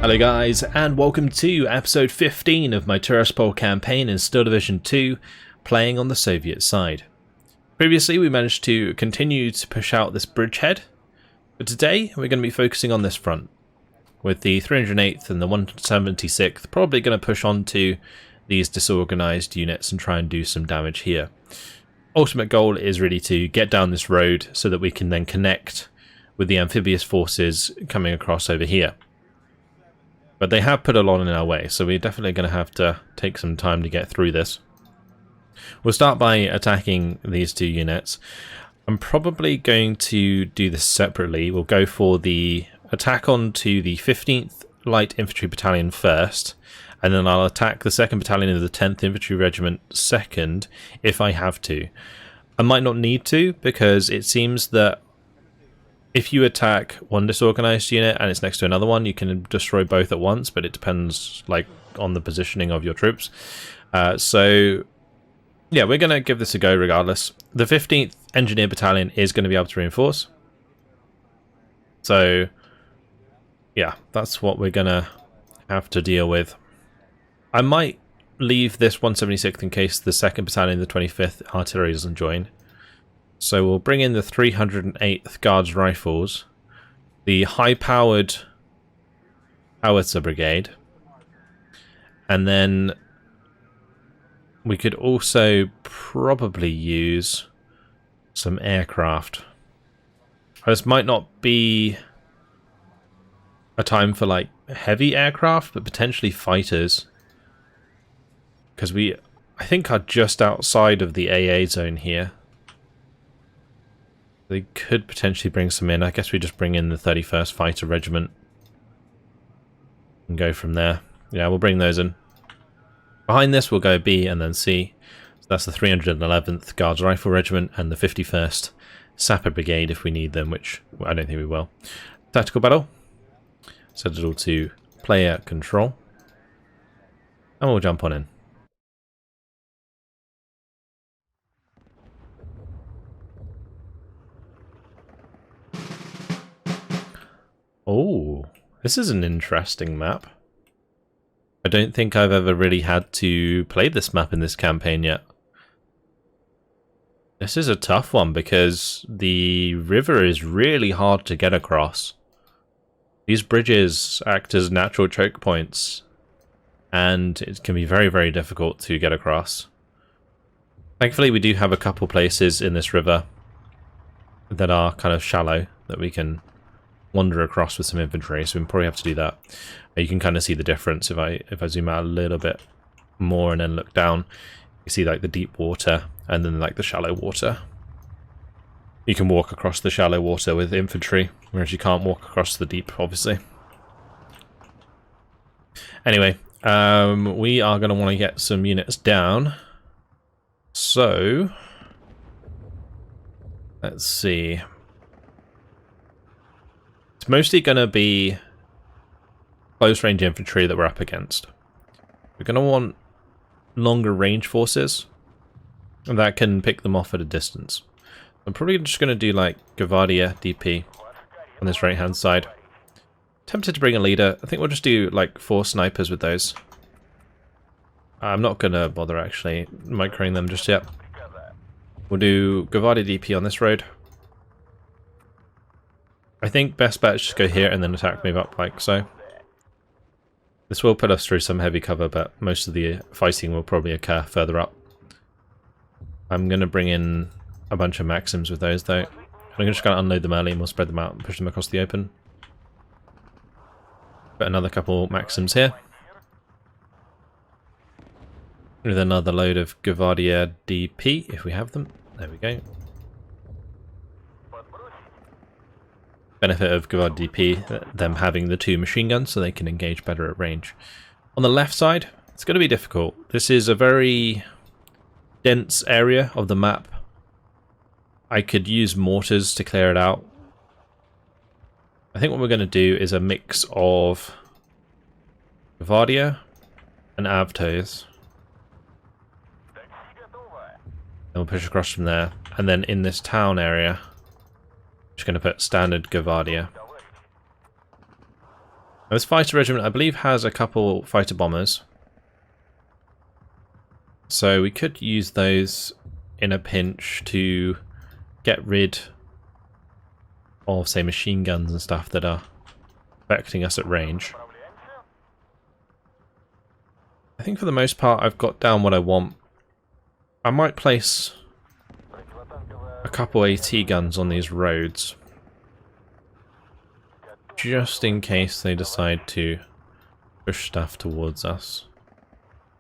Hello guys, and welcome to episode 15 of my Tiraspol campaign in Steel Division 2, playing on the Soviet side. Previously we managed to continue to push out this bridgehead, but today we're going to be focusing on this front, with the 308th and the 176th probably going to push on to these disorganized units and try and do some damage here. Ultimate goal is really to get down this road so that we can then connect with the amphibious forces coming across over here. But they have put a lot in our way, so we're definitely going to have to take some time to get through this. We'll start by attacking these two units. I'm probably going to do this separately. We'll go for the attack onto the 15th Light Infantry Battalion first, and then I'll attack the 2nd Battalion of the 10th Infantry Regiment second, if I have to. I might not need to, because it seems that if you attack one disorganized unit and it's next to another one, you can destroy both at once, but it depends on the positioning of your troops. So yeah, we're going to give this a go regardless. The 15th Engineer Battalion is going to be able to reinforce. So yeah, that's what we're going to have to deal with. I might leave this 176th in case the 2nd Battalion of the 25th Artillery doesn't join. So we'll bring in the 308th Guards Rifles, the high-powered Howitzer Brigade, and then we could also probably use some aircraft. This might not be a time for heavy aircraft, but potentially fighters, because we, I think, are just outside of the AA zone here. They could potentially bring some in. I guess we just bring in the 31st Fighter Regiment and go from there. Yeah, we'll bring those in. Behind this we'll go B and then C. So that's the 311th Guards Rifle Regiment and the 51st Sapper Brigade if we need them, which I don't think we will. Tactical battle. Set it all to player control. And we'll jump on in. Oh, this is an interesting map. I don't think I've ever really had to play this map in this campaign yet. This is a tough one because the river is really hard to get across. These bridges act as natural choke points, and it can be very, very difficult to get across. Thankfully, we do have a couple places in this river that are kind of shallow that we can wander across with some infantry, so we probably have to do that. You can kind of see the difference if I zoom out a little bit more and then look down. You see the deep water and then the shallow water. You can walk across the shallow water with infantry, whereas you can't walk across the deep, obviously. Anyway, we are going to want to get some units down. So let's see. It's mostly going to be close range infantry that we're up against. We're going to want longer range forces, and that can pick them off at a distance. I'm probably just going to do Gvardia DP on this right hand side. Tempted to bring a leader. I think we'll just do 4 snipers with those. I'm not going to bother actually microing them just yet. We'll do Gvardia DP on this road. I think best bet is just go here and then attack move up like so. This will put us through some heavy cover, but most of the fighting will probably occur further up. I'm going to bring in a bunch of Maxims with those though. I'm just going to unload them early and we'll spread them out and push them across the open. Put another couple Maxims here. With another load of Gvardia DP if we have them. There we go. Benefit of Gvardia DP, them having the 2 machine guns so they can engage better at range. On the left side, it's going to be difficult. This is a very dense area of the map. I could use mortars to clear it out. I think what we're going to do is a mix of Gvardia and Avtos. And we'll push across from there. And then in this town area, just going to put standard Gvardia. This fighter regiment, I believe, has a couple fighter bombers. So we could use those in a pinch to get rid of, say, machine guns and stuff that are affecting us at range. I think for the most part I've got down what I want. I might place a couple AT guns on these roads, just in case they decide to push stuff towards us.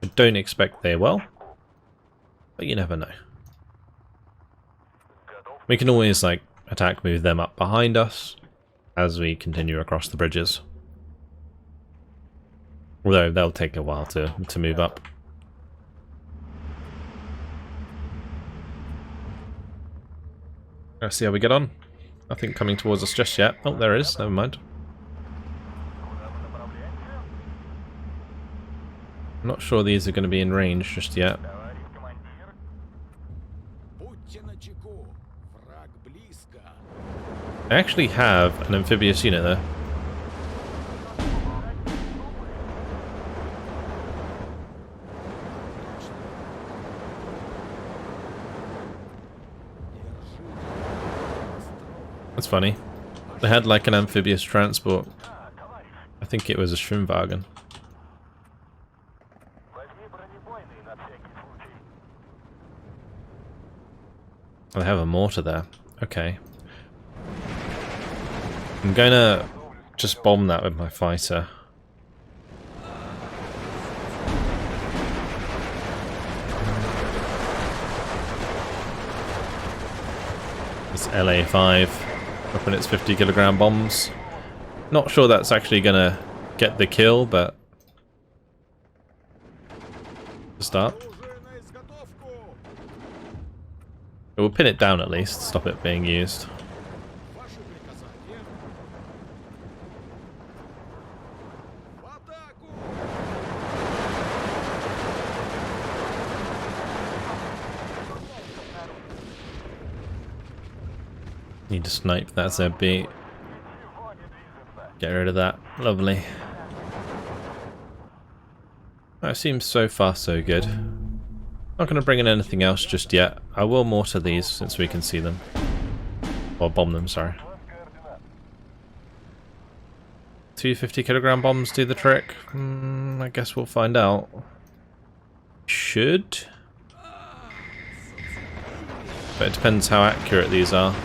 I don't expect they will, but you never know. We can always, like, attack move them up behind us as we continue across the bridges. Although they'll take a while to move up. Let's see how we get on. Nothing coming towards us just yet. Oh, there is. Never mind. I'm not sure these are going to be in range just yet. I actually have an amphibious unit there. That's funny. They had like an amphibious transport. I think it was a Schwimmwagen. Oh, they have a mortar there. Okay. I'm gonna just bomb that with my fighter. This LA5 up in its 50-kilogram bombs. Not sure that's actually gonna get the kill, but to start. It will pin it down at least, stop it being used. Need to snipe that ZB. Get rid of that. Lovely. That seems so far so good. Not going to bring in anything else just yet. I will mortar these since we can see them. Or bomb them, sorry. 250-kilogram bombs do the trick? I guess we'll find out. Should. But it depends how accurate these are.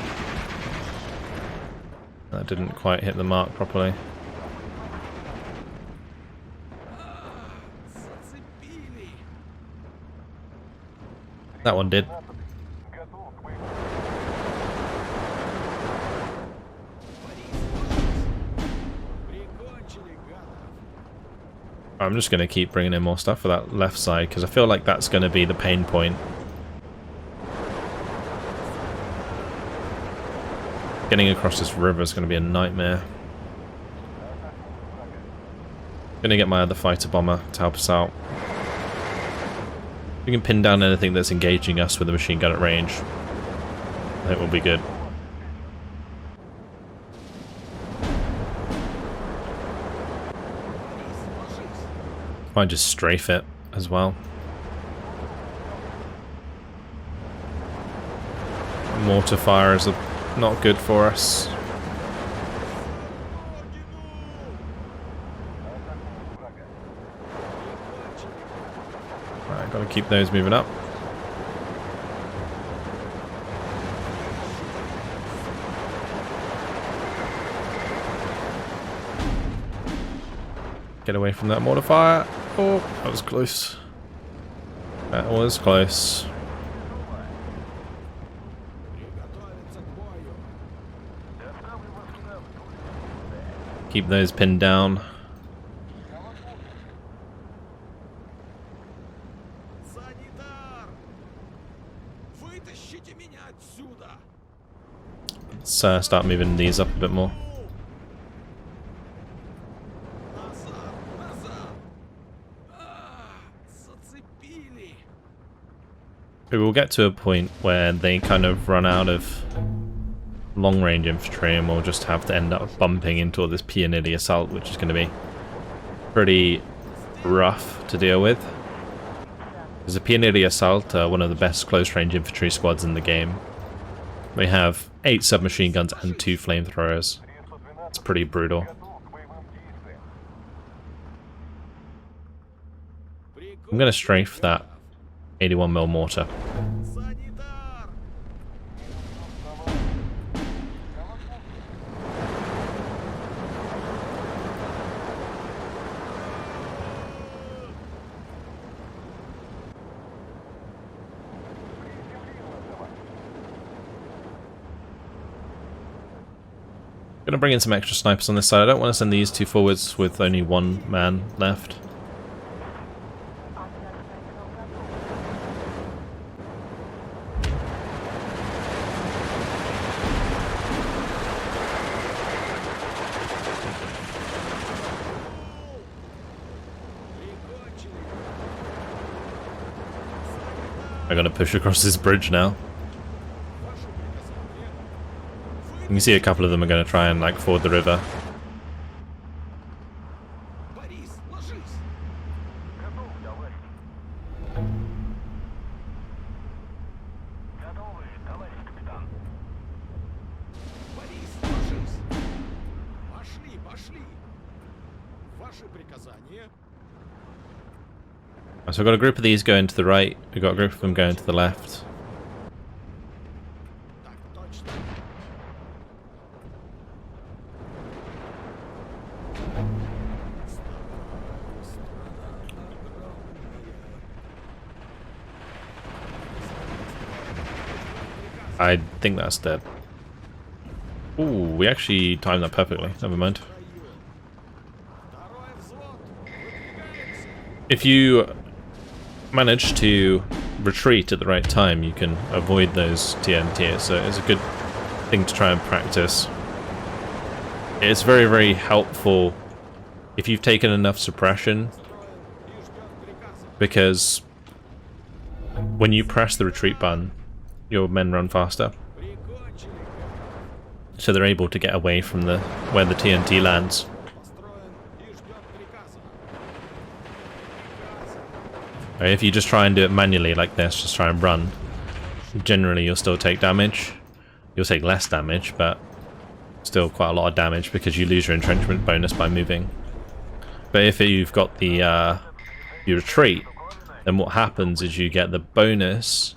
That didn't quite hit the mark properly. That one did. I'm just going to keep bringing in more stuff for that left side because I feel like that's going to be the pain point. Getting across this river is going to be a nightmare. Going to get my other fighter bomber to help us out. We can pin down anything that's engaging us with a machine gun at range. It will be good. Might just strafe it as well. Mortar fire is not good for us. Right, gotta keep those moving up. Get away from that mortar fire. Oh, that was close. That was close. Keep those pinned down. Let's start moving these up a bit more. We will get to a point where they kind of run out of long-range infantry, and we'll just have to end up bumping into all this Pioneer assault, which is going to be pretty rough to deal with. Because the Pioneer assault are one of the best close-range infantry squads in the game. They have 8 submachine guns and 2 flamethrowers. It's pretty brutal. I'm going to strafe that 81mm mortar. Gonna bring in some extra snipers on this side. I don't want to send these two forwards with only one man left. I gotta push across this bridge now. You can see a couple of them are going to try and like ford the river. So I've got a group of these going to the right, we've got a group of them going to the left. I think that's dead. Ooh, we actually timed that perfectly. Never mind. If you manage to retreat at the right time, you can avoid those TNT, so it's a good thing to try and practice. It's very, very helpful if you've taken enough suppression, because when you press the retreat button, your men run faster, so they're able to get away from where the TNT lands. If you just try and do it manually like this, just try and run, generally you'll still take damage. You'll take less damage, but still quite a lot of damage because you lose your entrenchment bonus by moving. But if you've got the you retreat, then what happens is you get the bonus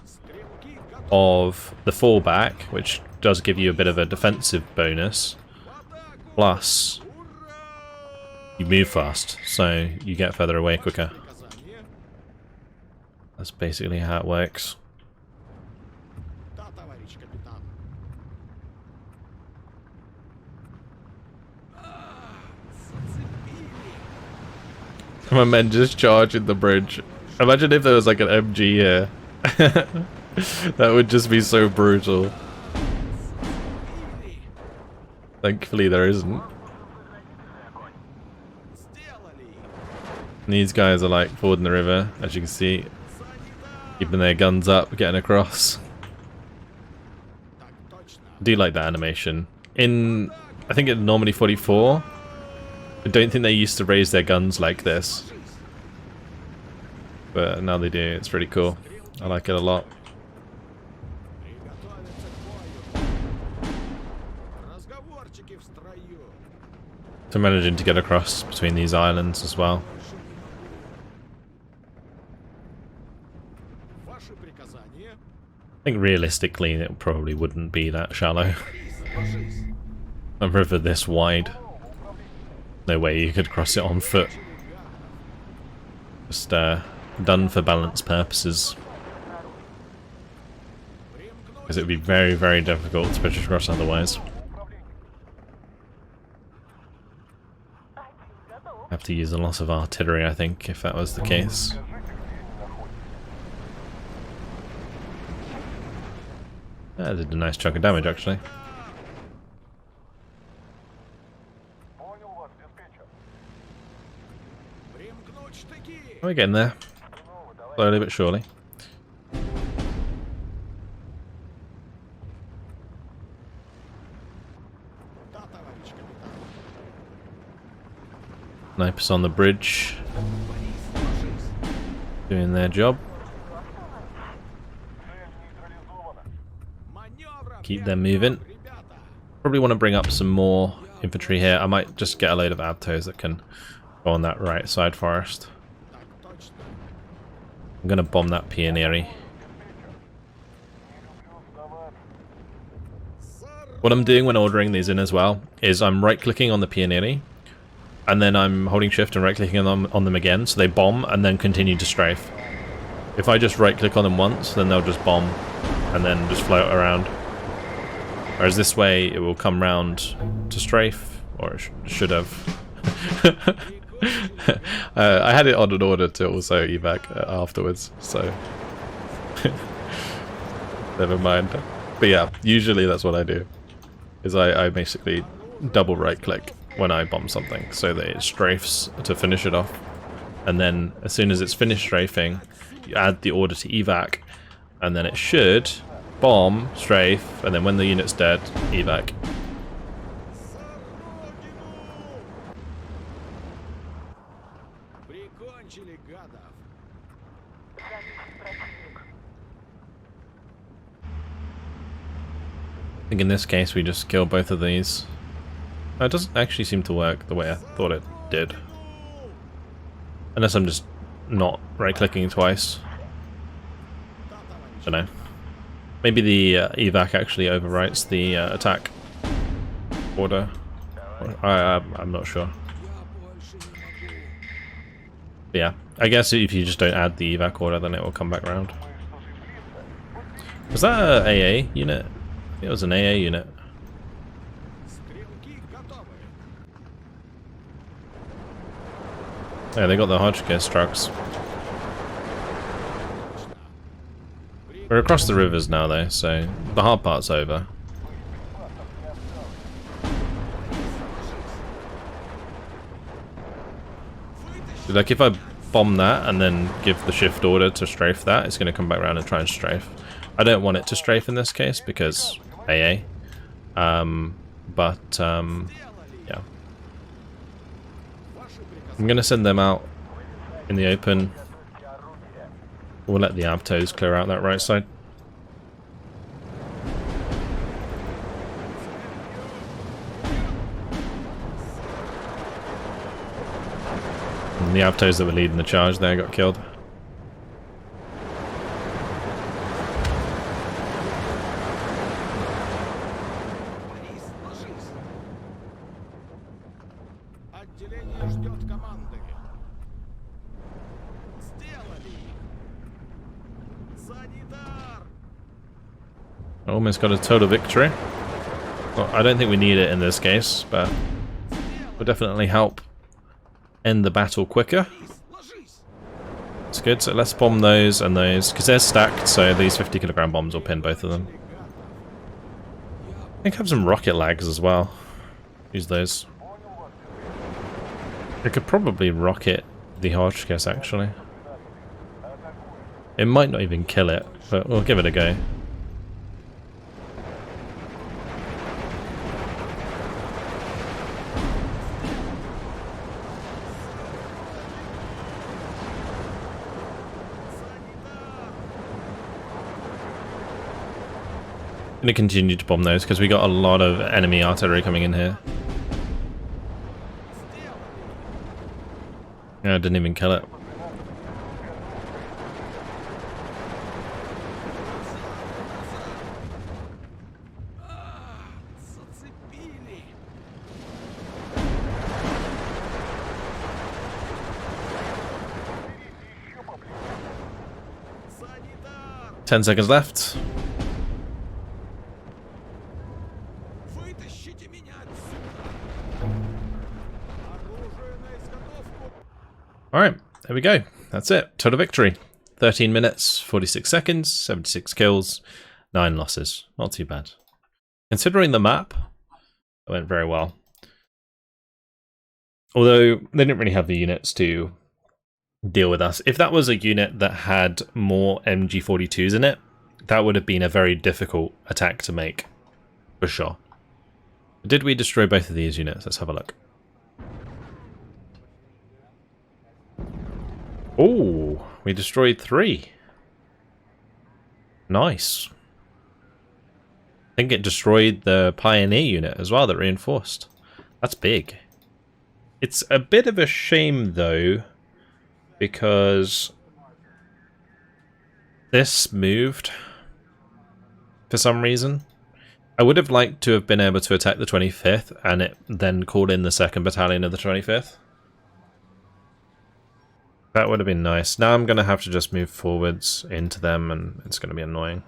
of the fallback, which does give you a bit of a defensive bonus, plus you move fast, so you get further away quicker. That's basically how it works. My men just charging the bridge. Imagine if there was like an MG here. That would just be so brutal. Thankfully there isn't. And these guys are like fording the river, as you can see. Keeping their guns up, getting across. I do like that animation. I think in Normandy 44, I don't think they used to raise their guns like this. But now they do, it's really cool. I like it a lot. So managing to get across between these islands as well. I think realistically it probably wouldn't be that shallow. A river this wide. No way you could cross it on foot. Just done for balance purposes. Because it would be very, very difficult to push across otherwise. Have to use a lot of artillery, I think, if that was the case. That did a nice chunk of damage, actually. We're getting there. Slowly but surely. Snipers on the bridge. Doing their job. Keep them moving. Probably want to bring up some more infantry here. I might just get a load of abtos that can go on that right side forest. I'm going to bomb that pioneery. What I'm doing when ordering these in as well is I'm right-clicking on the pioneery, and then I'm holding shift and right-clicking on them again, so they bomb and then continue to strafe. If I just right-click on them once, then they'll just bomb and then just float around. Whereas this way, it will come round to strafe, or it should have. I had it on an order to also evac afterwards, so never mind. But yeah, usually that's what I do. Is I basically double right-click when I bomb something, so that it strafes to finish it off. And then as soon as it's finished strafing, you add the order to evac, and then it should bomb, strafe, and then when the unit's dead, evac. I think in this case we just kill both of these. It doesn't actually seem to work the way I thought it did. Unless I'm just not right-clicking twice. Don't know. Maybe the evac actually overwrites the attack order. I'm not sure. But yeah, I guess if you just don't add the evac order, then it will come back around. Was that an AA unit? I think it was an AA unit. Yeah, they got the Hodgkiss trucks. We're across the rivers now though, so the hard part's over. So like if I bomb that and then give the shift order to strafe that, it's going to come back around and try and strafe. I don't want it to strafe in this case because AA. Yeah. I'm going to send them out in the open. We'll let the abtos clear out that right side. And the abtos that were leading the charge there got killed. Almost got a total victory. Well, I don't think we need it in this case, but will definitely help end the battle quicker. It's good, so let's bomb those and those, because they're stacked, so these 50kg bombs will pin both of them. I think I have some rocket lags as well. Use those. I could probably rocket the Hodgkiss, actually. It might not even kill it, but we'll give it a go. I'm going to continue to bomb those because we got a lot of enemy artillery coming in here. Yeah, I didn't even kill it. Ten seconds left. Alright, there we go. That's it. Total victory. 13 minutes, 46 seconds, 76 kills, 9 losses. Not too bad. Considering the map, it went very well. Although, they didn't really have the units to deal with us. If that was a unit that had more MG42s in it, that would have been a very difficult attack to make. For sure. Did we destroy both of these units? Let's have a look. Oh, we destroyed 3. Nice. I think it destroyed the Pioneer unit as well that reinforced. That's big. It's a bit of a shame though, because this moved for some reason. I would have liked to have been able to attack the 25th and it then called in the 2nd Battalion of the 25th. That would have been nice. Now I'm going to have to just move forwards into them and it's going to be annoying.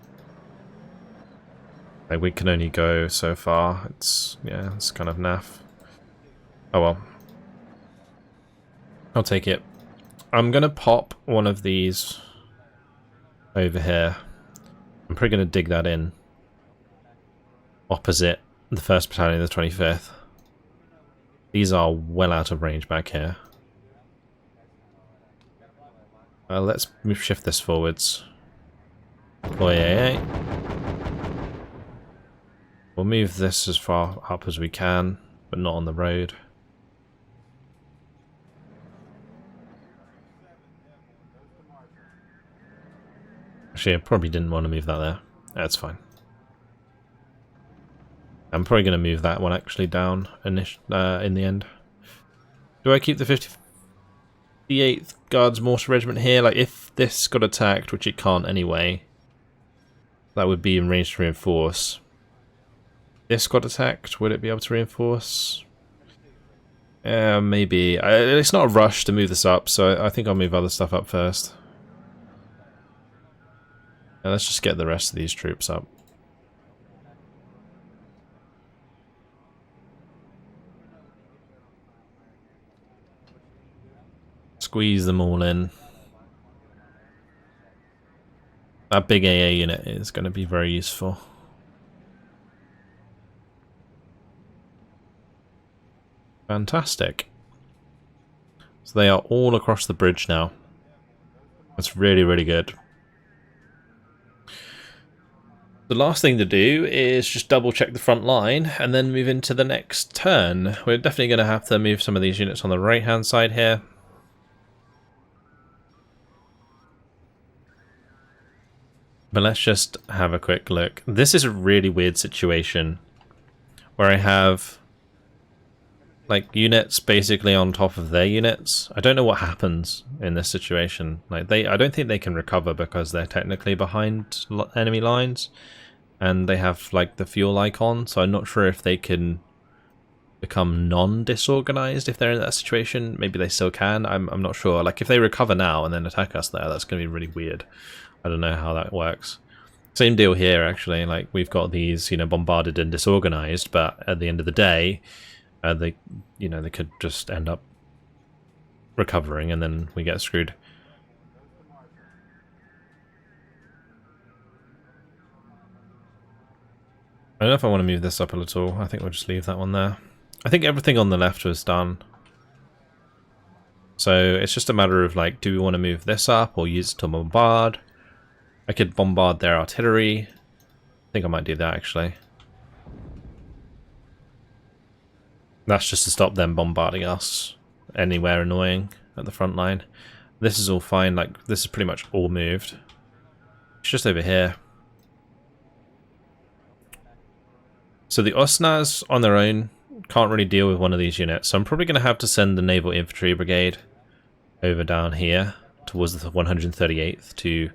Like, we can only go so far. It's kind of naff. Oh well. I'll take it. I'm going to pop one of these over here. I'm probably going to dig that in. Opposite the 1st Battalion of the 25th. These are well out of range back here. Let's shift this forwards. Deploy AA. We'll move this as far up as we can, but not on the road. Actually, I probably didn't want to move that there. That's fine. I'm probably going to move that one actually down in the end. Do I keep the 58th Guards Mortar Regiment here? Like, if this got attacked, which it can't anyway, that would be in range to reinforce. This got attacked, would it be able to reinforce? Maybe. It's not a rush to move this up, so I think I'll move other stuff up first. And let's just get the rest of these troops up. Squeeze them all in. That big AA unit is going to be very useful. Fantastic. So they are all across the bridge now. That's really, really good. The last thing to do is just double check the front line and then move into the next turn. We're definitely going to have to move some of these units on the right hand side here. But let's just have a quick look. This is a really weird situation where I have like units basically on top of their units. I don't know what happens in this situation. Like I don't think they can recover because they're technically behind enemy lines and they have like the fuel icon, so I'm not sure if they can become non-disorganized if they're in that situation. Maybe they still can. I'm not sure. Like if they recover now and then attack us there, that's going to be really weird. I don't know how that works. Same deal here actually. Like we've got these, bombarded and disorganized, but at the end of the day, they could just end up recovering and then we get screwed. I don't know if I want to move this up a little. I think we'll just leave that one there. I think everything on the left was done. So it's just a matter of like, do we want to move this up or use it to bombard? I could bombard their artillery. I think I might do that actually. That's just to stop them bombarding us anywhere annoying at the front line. This is all fine, like this is pretty much all moved. It's just over here. So the Osnas on their own can't really deal with one of these units, so I'm probably going to have to send the Naval Infantry Brigade over down here towards the 138th to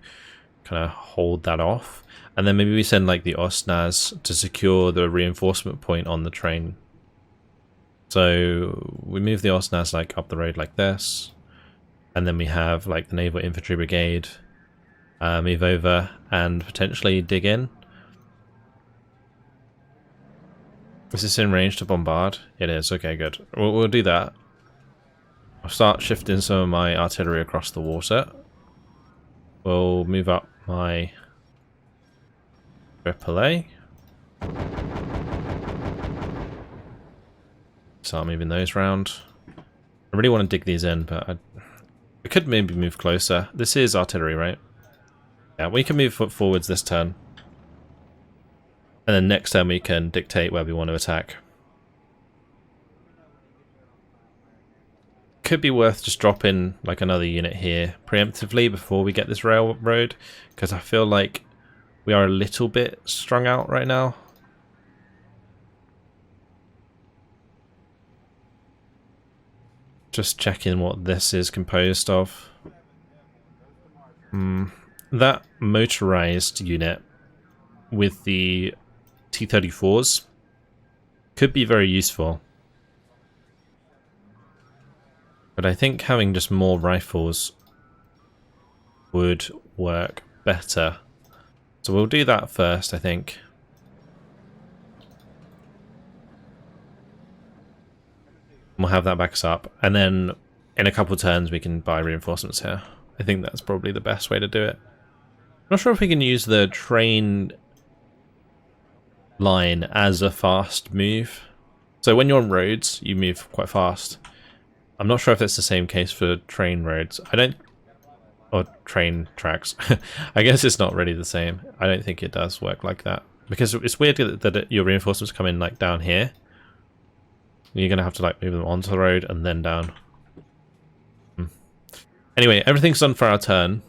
kind of hold that off. And then maybe we send like the Osnas to secure the reinforcement point on the train. So we move the Osnas like up the road like this, and then we have like the Naval Infantry Brigade move over and potentially dig in. Is this in range to bombard? It is. Okay, good. We'll do that. I'll start shifting some of my artillery across the water. We'll move up my AAA. Start moving those round. I really want to dig these in, but I could maybe move closer. This is artillery, right? Yeah, we can move forwards this turn. And then next turn we can dictate where we want to attack. could be worth just dropping like another unit here preemptively before we get this railroad, because I feel like we are a little bit strung out right now. Just checking what this is composed of. That motorized unit with the T-34s could be very useful. But I think having just more rifles would work better. So we'll do that first, I think. We'll have that back us up, and then in a couple of turns we can buy reinforcements here. I think that's probably the best way to do it. I'm not sure if we can use the train line as a fast move. So when you're on roads, you move quite fast. I'm not sure if it's the same case for train roads. Or train tracks. I guess it's not really the same. I don't think it does work like that. Because it's weird that your reinforcements come in like down here. You're going to have to like move them onto the road and then down. Anyway, everything's done for our turn.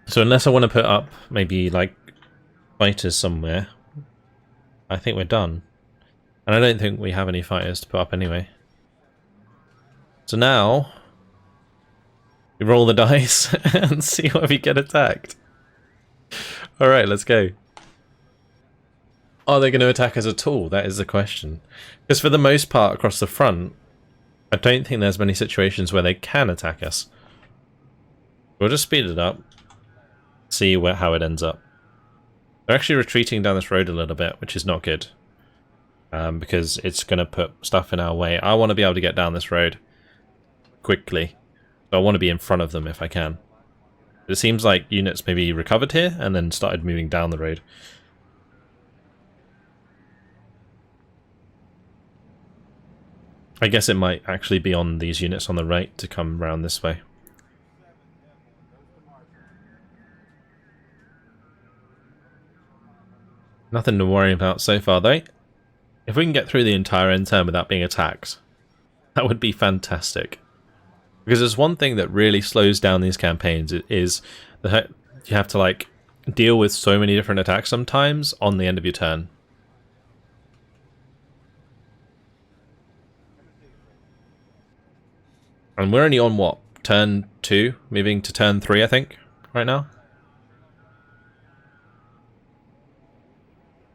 So unless I want to put up maybe like fighters somewhere, I think we're done. And I don't think we have any fighters to put up anyway. So now we roll the dice and see where we get attacked. Alright, let's go. Are they going to attack us at all? That is the question. Because for the most part across the front, I don't think there's many situations where they can attack us. We'll just speed it up. See how it ends up. They're actually retreating down this road a little bit, which is not good. Because it's going to put stuff in our way. I want to be able to get down this road quickly. So I want to be in front of them if I can. It seems like units maybe recovered here and then started moving down the road. I guess it might actually be on these units on the right to come round this way. Nothing to worry about so far though. If we can get through the entire end turn without being attacked, that would be fantastic. Because there's one thing that really slows down these campaigns is that you have to like deal with so many different attacks sometimes on the end of your turn. And we're only on what? Turn 2? Moving to turn 3 I think, right now?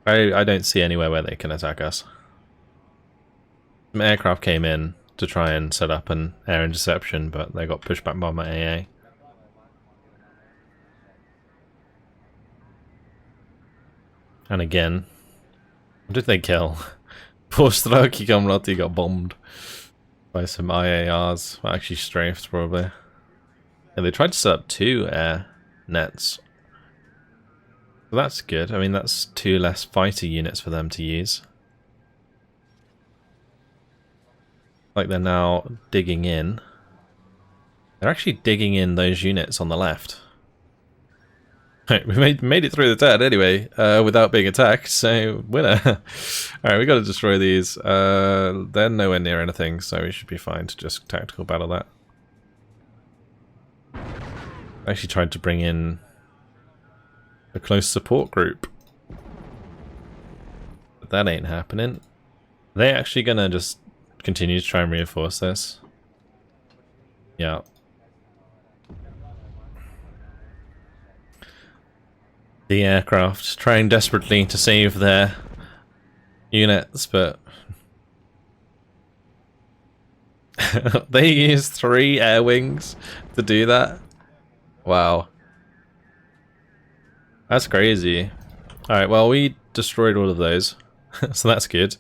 I don't see anywhere where they can attack us. Some aircraft came in to try and set up an air interception, but they got pushed back by my AA. And again, what did they kill? Poor Straki Kamrati got bombed by some IARs. Well, actually strafed, probably. And they tried to set up 2 air nets. So that's good. I mean, that's 2 less fighter units for them to use. Like they're now digging in. They're actually digging in those units on the left. Right, we made it through the turn anyway, without being attacked, so winner. Alright, we gotta destroy these. They're nowhere near anything, so we should be fine to just tactical battle that. I actually tried to bring in a close support group. But that ain't happening. Are they actually gonna just continue to try and reinforce this? Yeah. The aircraft trying desperately to save their units, but they used 3 air wings to do that. Wow. That's crazy. Alright, well, we destroyed all of those, so that's good.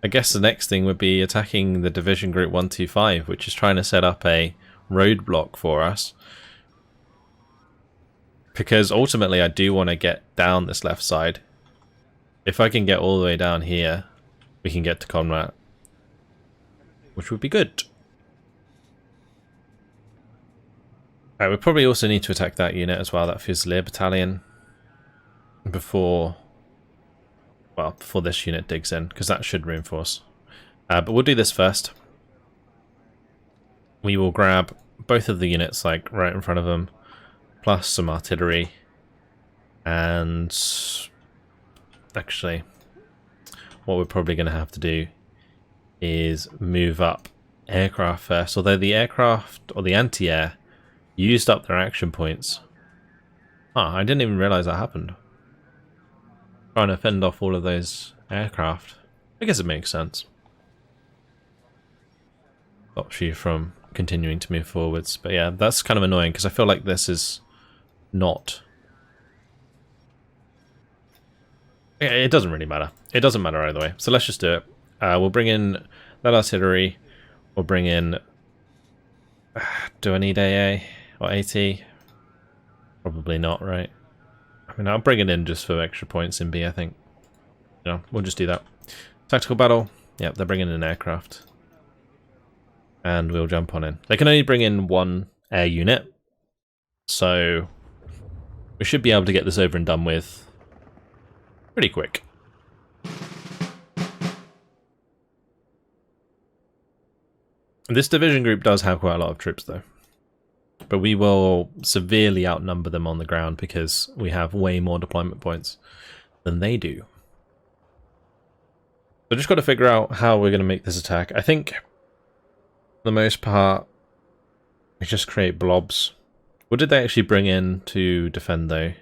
I guess the next thing would be attacking the Division Group 125, which is trying to set up a roadblock for us. Because ultimately I do want to get down this left side. If I can get all the way down here, we can get to Conrad, which would be good. Alright, we probably also need to attack that unit as well, that Fusilier Battalion, before this unit digs in, because that should reinforce. But we'll do this first. we will grab both of the units like right in front of them, plus some artillery, and actually what we're probably going to have to do is move up aircraft first, although the aircraft or the anti-air used up their action points. I didn't even realize that happened. Trying to fend off all of those aircraft. I guess it makes sense. Stops you from continuing to move forwards. But yeah, that's kind of annoying because I feel like this is not... It doesn't really matter. It doesn't matter either way. So let's just do it. We'll bring in that artillery. We'll bring in... do I need AA or AT? Probably not, right? I mean, I'll bring it in just for extra points in B, I think. No, we'll just do that. Tactical battle. Yep, they're bringing in an aircraft. And we'll jump on in. They can only bring in one air unit. So we should be able to get this over and done with pretty quick. This division group does have quite a lot of troops though. But we will severely outnumber them on the ground because we have way more deployment points than they do. So just got to figure out how we're going to make this attack. I think, for the most part, we just create blobs. What did they actually bring in to defend though?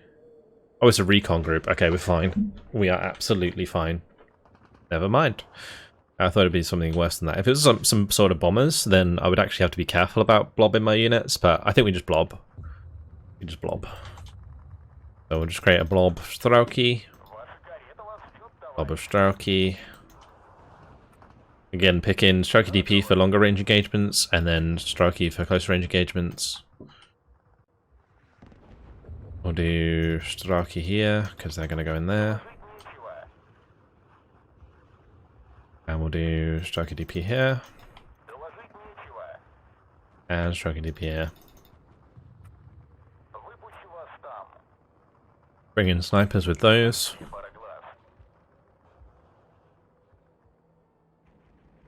Oh, it's a recon group. Okay, we're fine. We are absolutely fine. Never mind. I thought it'd be something worse than that. If it was some sort of bombers, then I would actually have to be careful about blobbing my units, but I think we just blob. We just blob. So we'll just create a blob Strauki. Blob of Strauki. Again, pick in Strauki DP for longer range engagements, and then Strauki for close range engagements. We'll do Strauki here, because they're going to go in there. And we'll do Strauki DP here. And Strauki DP here. Bring in snipers with those.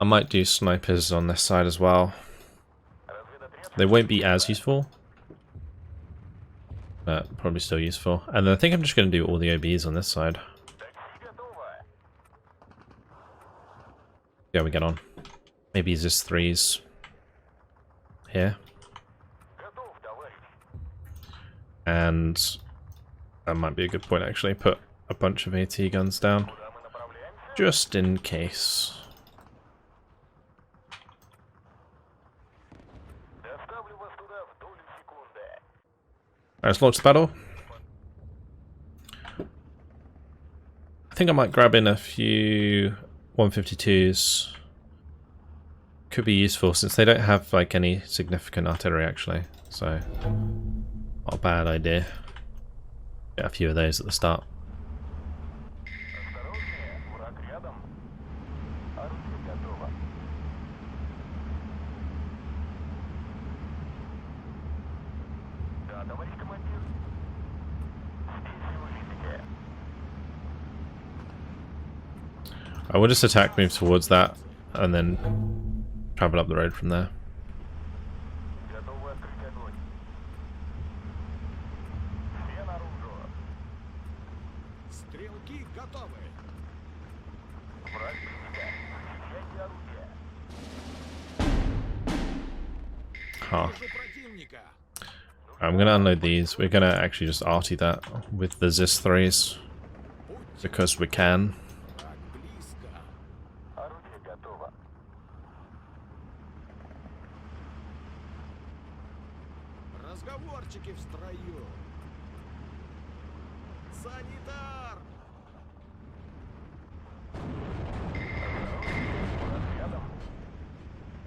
I might do snipers on this side as well. They won't be as useful, but probably still useful. And then I think I'm just going to do all the OBs on this side. Yeah, we get on. Maybe it's just threes here. And that might be a good point actually. Put a bunch of AT guns down. Just in case. Alright, let's launch the battle. I think I might grab in a few 152s. Could be useful since they don't have like any significant artillery actually, so not a bad idea. Get a few of those at the start. I will just attack, move towards that, and then travel up the road from there. Huh. I'm gonna unload these. We're gonna actually just arty that with the Zis 3s because we can.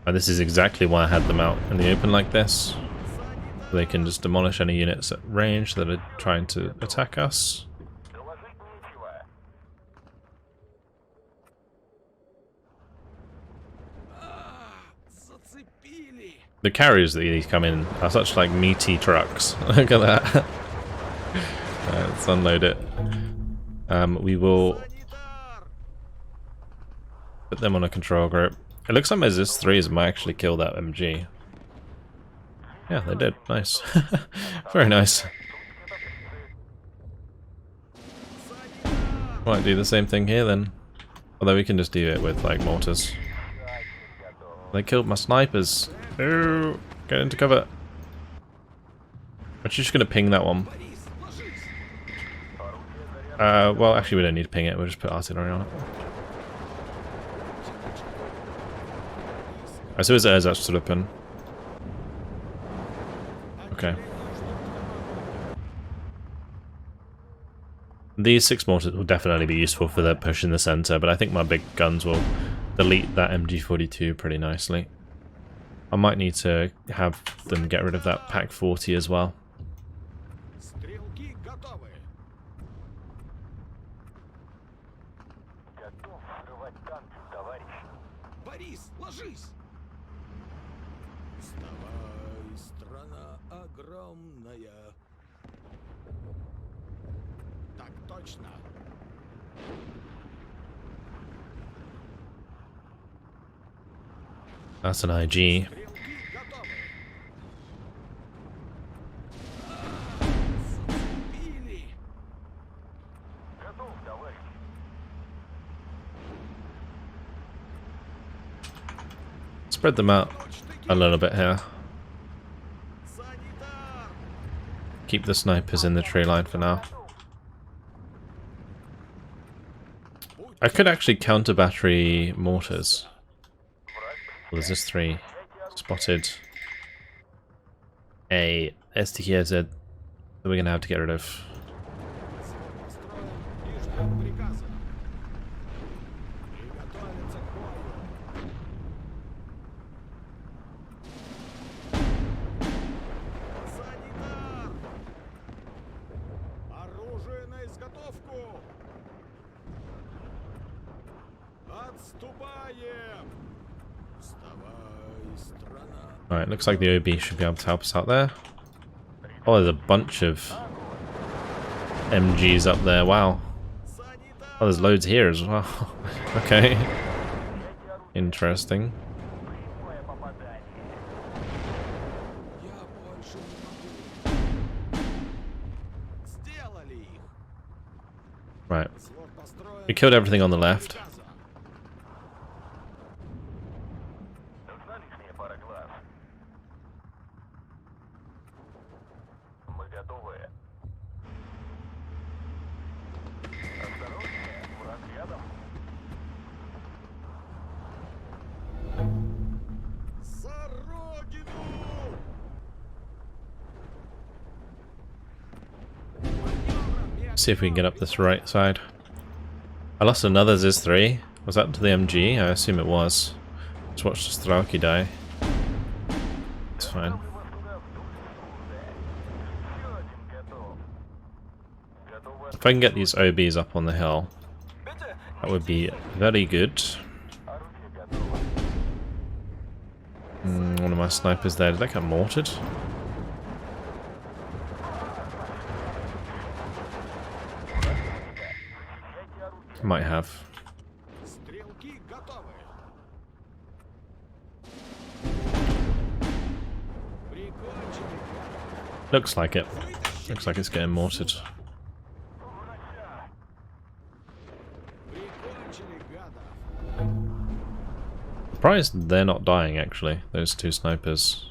And this is exactly why I had them out in the open like this. They can just demolish any units at range that are trying to attack us. The carriers that these come in are such like meaty trucks. Look at that. Let's unload it. We will put them on a control group. It looks like my Zis 3s might actually kill that MG. Yeah, they did. Nice. Very nice. Might do the same thing here then. Although we can just do it with like mortars. They killed my snipers. Oh, get into cover. I'm just gonna ping that one. Well, actually we don't need to ping it. We'll just put artillery on it. As soon as it is, that's stood open. Okay. These 6 mortars will definitely be useful for the push in the center, but I think my big guns will delete that MG42 pretty nicely. I might need to have them get rid of that Pak 40 as well. That's an IG. Spread them out a little bit here. Keep the snipers in the tree line for now. I could actually counter battery mortars. Well, there's just 3. Spotted a STKZ that we're going to have to get rid of. Alright, looks like the OB should be able to help us out there. Oh, there's a bunch of MGs up there, wow. Oh, there's loads here as well. Okay. Interesting. Right. We killed everything on the left. See if we can get up this right side. I lost another ZIS-3. Was that to the MG? I assume it was. Let's watch the Strauki die. It's fine. If I can get these OBs up on the hill, that would be very good. One of my snipers there. Did that get mortared? Might have. Looks like it. Looks like it's getting mortared. Surprised they're not dying actually, those 2 snipers.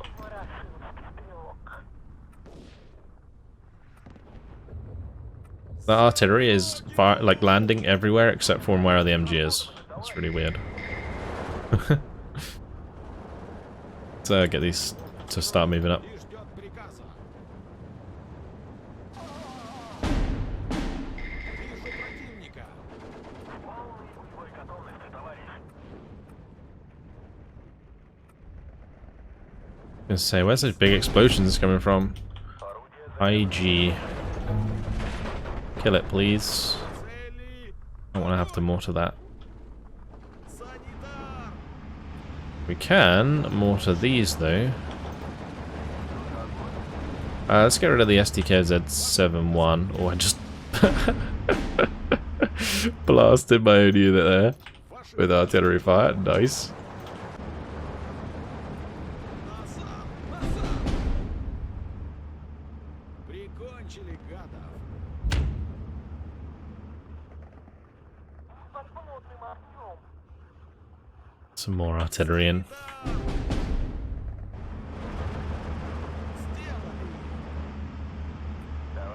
The artillery is like landing everywhere except for where the MG is. That's really weird. So get these to start moving up. I was gonna say, where's those big explosions coming from? IG. Kill it, please. I don't want to have to mortar that. We can mortar these, though. Let's get rid of the STKZ-71. Oh, I just blasted my own unit there with artillery fire. Nice. Some more artillery in.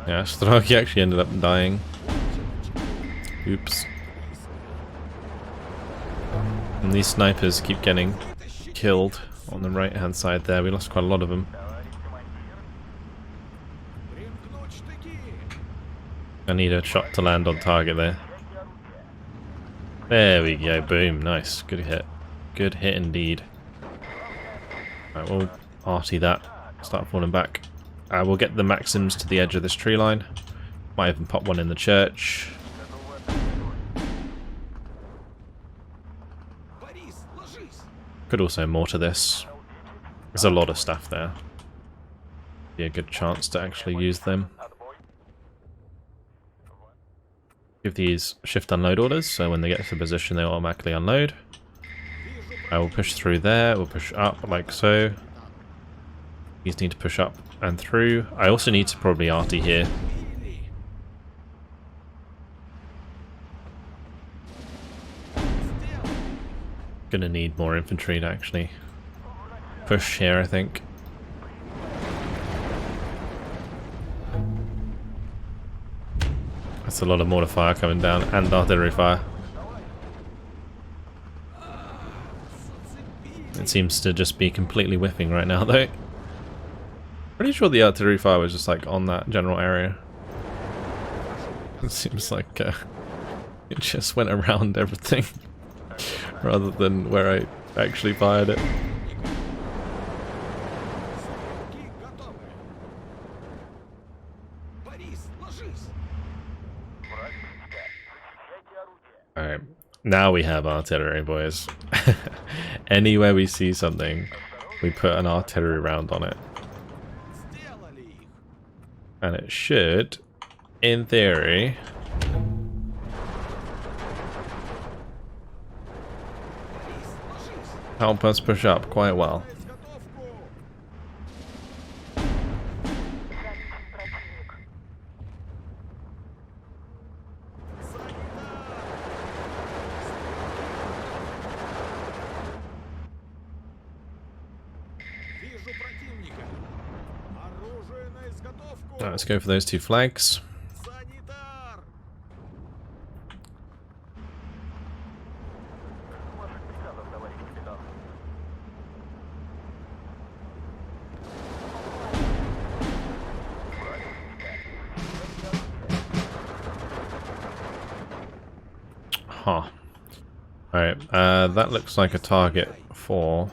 Yeah, Straki actually ended up dying. Oops. And these snipers keep getting killed on the right hand side there. We lost quite a lot of them. I need a shot to land on target there. There we go, boom, nice, good hit. Good hit indeed. Right, we'll arty that, start falling back. We'll get the Maxims to the edge of this tree line. Might even pop one in the church. Could also mortar this. There's a lot of stuff there. Be a good chance to actually use them. Give these shift unload orders, so when they get to position they automatically unload. I will push through there, we'll push up like so. These need to push up and through. I also need to probably arty here. Gonna need more infantry to actually push here, I think. That's a lot of mortar fire coming down, and artillery fire. It seems to just be completely whiffing right now, though. Pretty sure the artillery fire was just like on that general area. It seems like it just went around everything, rather than where I actually fired it. Alright, now we have artillery, boys. Anywhere we see something, we put an artillery round on it. And it should, in theory, help us push up quite well. Right, let's go for those two flags. Huh. Alright, that looks like a target for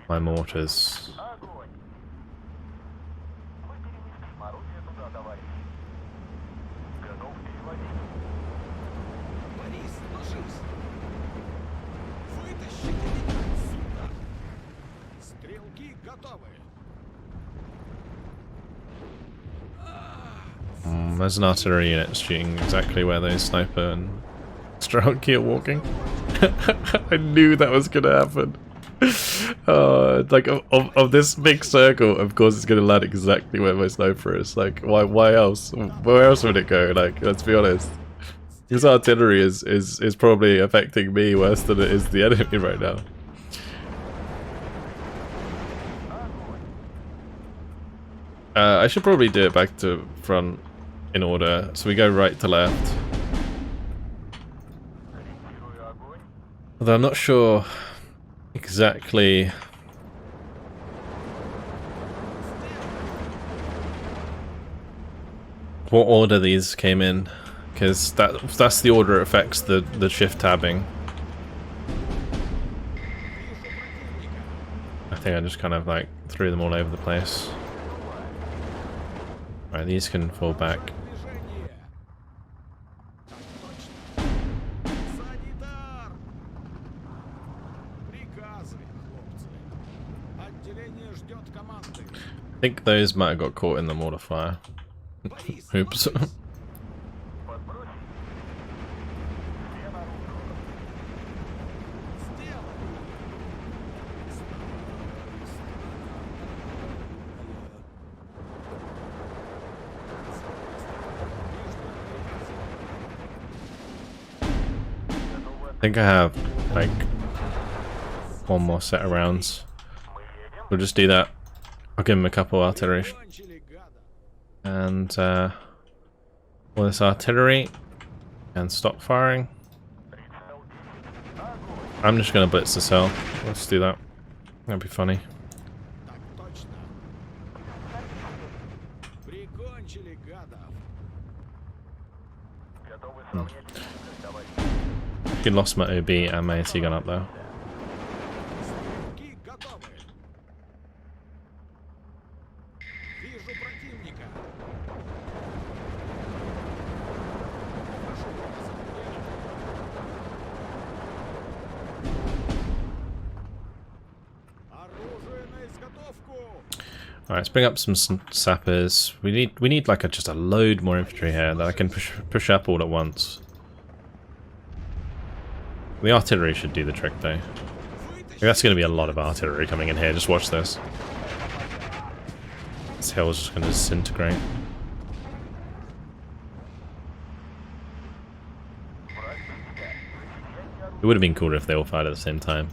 my mortars. There's an artillery unit shooting exactly where those sniper and Strelki are walking. I knew that was gonna happen. Like of this big circle, of course it's gonna land exactly where my sniper is. Like why else? Where else would it go? Like, let's be honest. This artillery is probably affecting me worse than it is the enemy right now. I should probably do it back to front in order, so we go right to left. Although I'm not sure exactly what order these came in, because that's the order it affects the shift tabbing. I think I just kind of like threw them all over the place. Right, these can fall back. I think those might have got caught in the mortar fire. Oops. I think I have like one more set of rounds. We'll just do that. I'll give him a couple artillery. And all this artillery. And stop firing. I'm just going to blitz the cell. Let's do that. That'd be funny. He lost my OB and my AT gun up though. Alright, let's bring up some sappers. We need like just a load more infantry here that I can push up all at once. The artillery should do the trick though. That's going to be a lot of artillery coming in here. Just watch this. This hill is just going to disintegrate. It would have been cooler if they all fired at the same time.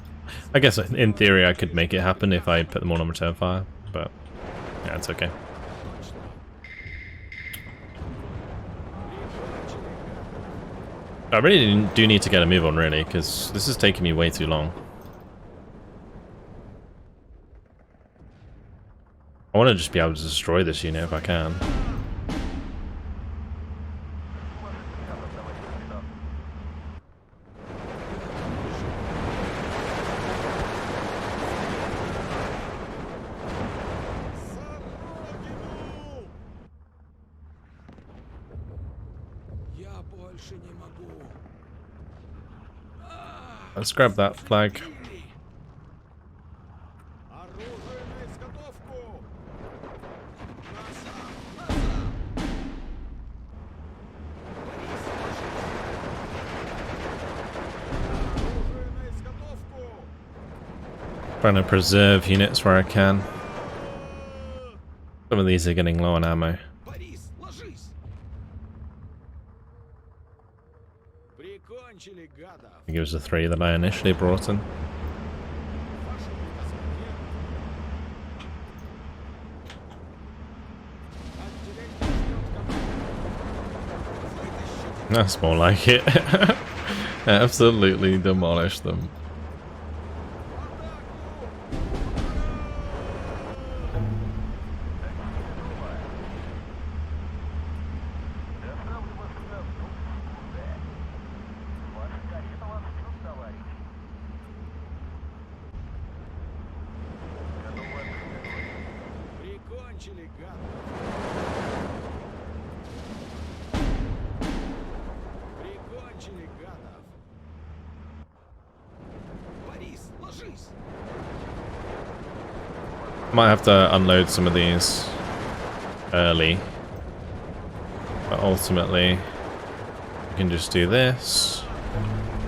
I guess in theory I could make it happen if I put them all on return fire, but yeah, it's okay. I really do need to get a move on, really, because this is taking me way too long. I want to just be able to destroy this unit if I can. Let's grab that flag. Trying to preserve units where I can. Some of these are getting low on ammo. I think it was the 3 that I initially brought in. That's more like it. Absolutely demolish them. Might have to unload some of these early, but ultimately we can just do this,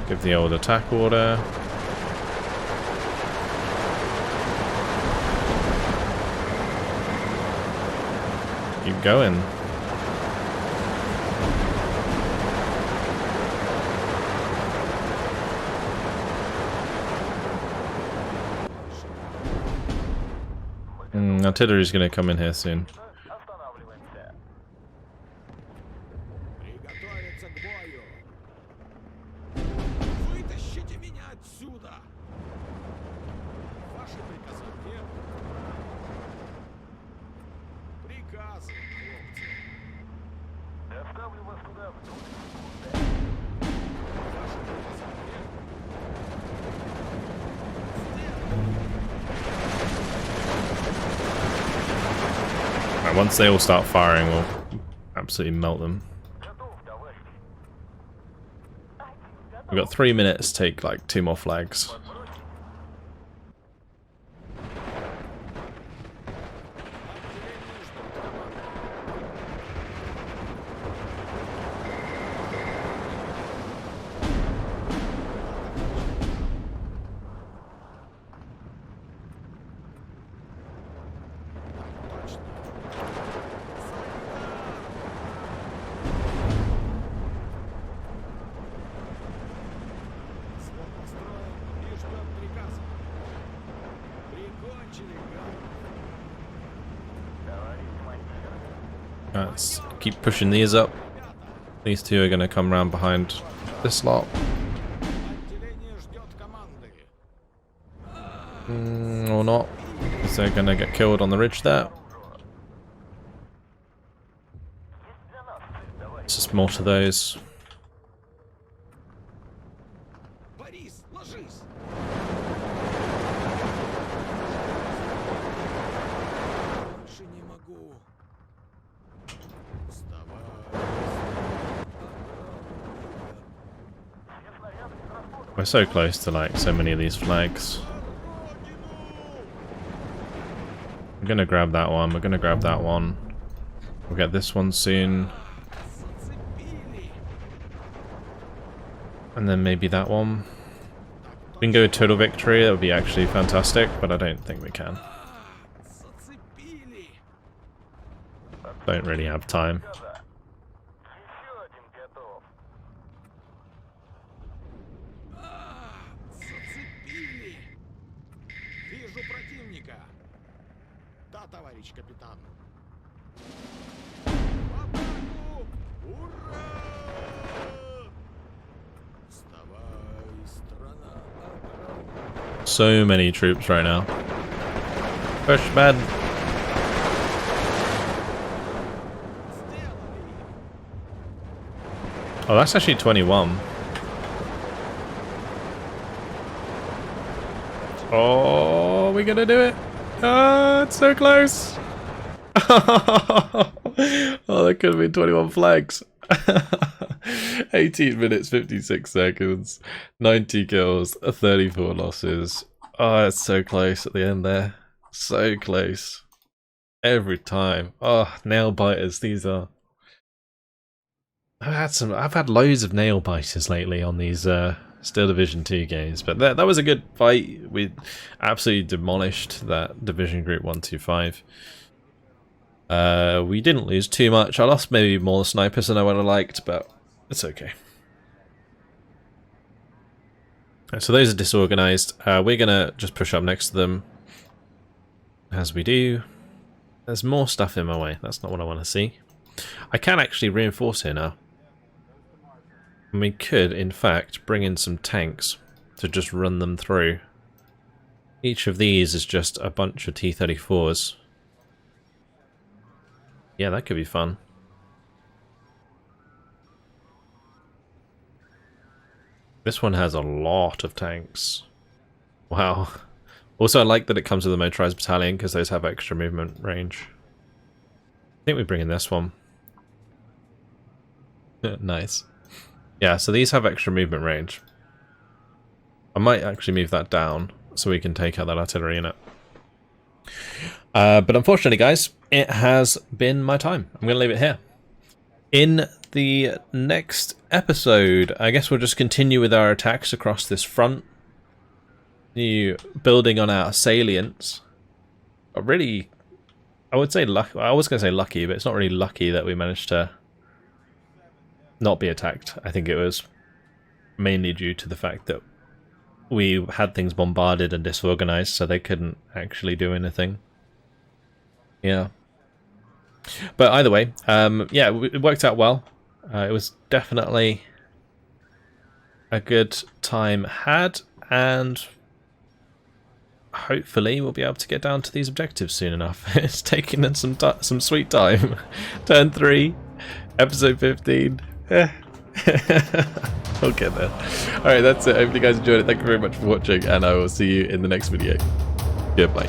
give the old attack order, keep going. Artillery's gonna come in here soon. Once they all start firing, we'll absolutely melt them. We've got 3 minutes to take like 2 more flags. Let's keep pushing these up. These two are going to come around behind this lot. Or not. Because they're going to get killed on the ridge there. It's just more to those. We're so close to like so many of these flags. I'm gonna grab that one, we're gonna grab that one. We'll get this one soon. And then maybe that one. We can go with total victory, that would be actually fantastic, but I don't think we can. Don't really have time. So many troops right now. Push, man. Oh, that's actually 21. Oh, are we gonna do it? Ah, it's so close. Oh, that could have been 21 flags. 18 minutes, 56 seconds, 90 kills, 34 losses. Oh, it's so close at the end there. So close. Every time. Oh, nail biters, these are. I've had loads of nail biters lately on these Steel Division 2 games, but that was a good fight. We absolutely demolished that Division Group 125. We didn't lose too much. I lost maybe more snipers than I would have liked, but it's okay. So those are disorganized. We're gonna just push up next to them. As we do. There's more stuff in my way. That's not what I want to see. I can actually reinforce here now. And we could, in fact, bring in some tanks to just run them through. Each of these is just a bunch of T-34s. Yeah, that could be fun. This one has a lot of tanks. Wow. Also, I like that it comes with a motorized battalion because those have extra movement range. I think we bring in this one. Nice. Yeah, so these have extra movement range. I might actually move that down so we can take out that artillery unit. But unfortunately, guys, it has been my time. I'm going to leave it here. In the next episode, I guess we'll just continue with our attacks across this front. Building on our salients. Really, I would say lucky. I was going to say lucky, but it's not really lucky that we managed to not be attacked. I think it was mainly due to the fact that we had things bombarded and disorganized, so they couldn't actually do anything. Yeah. But either way, yeah, it worked out well. It was definitely a good time had, and hopefully we'll be able to get down to these objectives soon enough. It's taking them some sweet time. Turn 3, episode 15. We'll get there. Alright, that's it. Hope you guys enjoyed it. Thank you very much for watching, and I will see you in the next video. Goodbye.